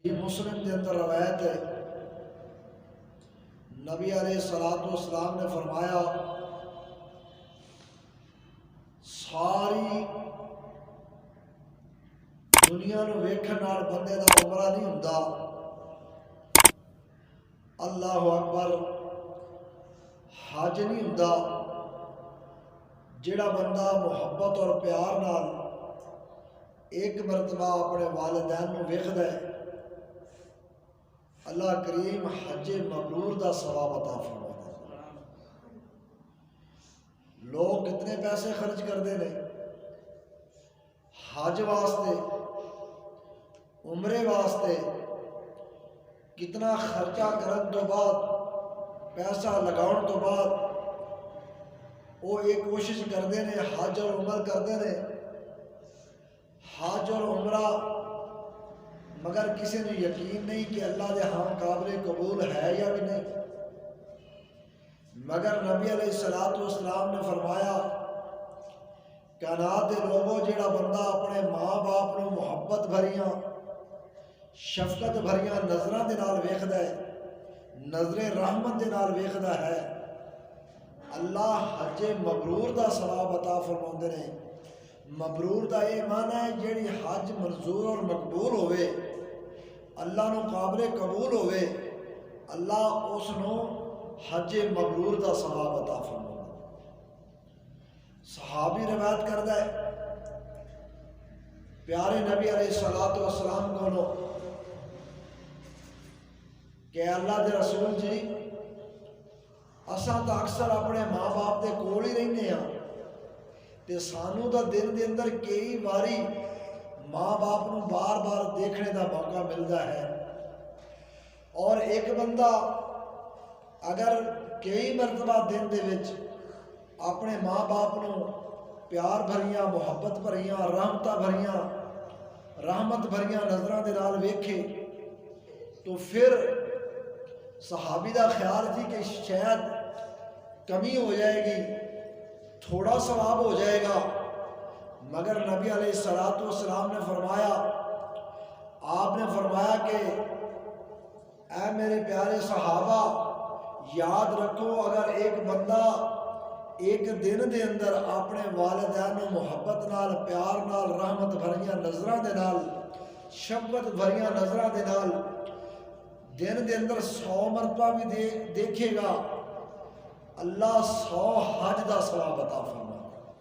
یہ مسلم کے اندر روایت ہے، نبی علیہ الصلوۃ والسلام نے فرمایا ساری دنیا نو ویکھن نال بندے دا عمرہ نہیں ہوندا۔ اللہ اکبر، حج نہیں ہوندا۔ جڑا بندہ محبت اور پیار نال ایک مرتبہ اپنے والدین نو ویکھدا ہے، اللہ کریم حج مبرور دا ثواب عطا فرماتا ہے۔ لوگ کتنے پیسے خرچ کرتے ہیں حج واسطے، عمرے واسطے، کتنا خرچہ کرن تو بعد، پیسہ لگاؤن تو بعد وہ ایک کوشش کرتے ہیں حج اور عمر کرتے ہیں، حج اور عمرہ، مگر کسی نے یقین نہیں کہ اللہ دے ہاں قابل قبول ہے یا بھی نہیں۔ مگر نبی علیہ الصلوۃ والسلام نے فرمایا کائنات دے لوگوں، جڑا بندہ اپنے ماں باپ نو محبت بھریاں شفقت بھریاں نظراں دے نال ویکھدا ہے، نظر رحمت دے نال ویکھدا ہے، اللہ حج مبرور دا ثواب عطا فرماندے نے۔ مبرور دا یہ معنی ہے جیڑی حج منظور اور مقبول ہوئے، اللہ نو قابل قبول ہوئے، اللہ اس نو حج مبرور دا ثواب عطا فرماتا۔ صحابی روایت کردا ہے پیارے نبی علیہ الصلوۃ والسلام کو کہ اللہ دے رسول جی، اساں تو اکثر اپنے ماں باپ دے کول ہی رہنے ہاں، تے سانو دا دن دے اندر کئی باری ماں باپ نو بار بار دیکھنے دا موقع ملتا ہے، اور ایک بندہ اگر کئی مرتبہ دن دے وچ اپنے ماں باپ نو پیار بھریاں محبت بھریاں رحمت بھریاں نظراں دے نال ویکھے تو پھر صحابی دا خیال تھی کہ شاید کمی ہو جائے گی، تھوڑا ثواب ہو جائے گا، مگر نبی علیہ الصلوۃ والسلام نے فرمایا، آپ نے فرمایا کہ اے میرے پیارے صحابہ، یاد رکھو اگر ایک بندہ ایک دن دے اندر اپنے والدین و محبت نال، پیار نال، رحمت بھریاں نظراں دے نال، شفقت بھریاں نظراں دے نال دن دے اندر 100 مرتبہ بھی دیکھے گا، اللہ 100 حج دا ثواب عطا فرمائے۔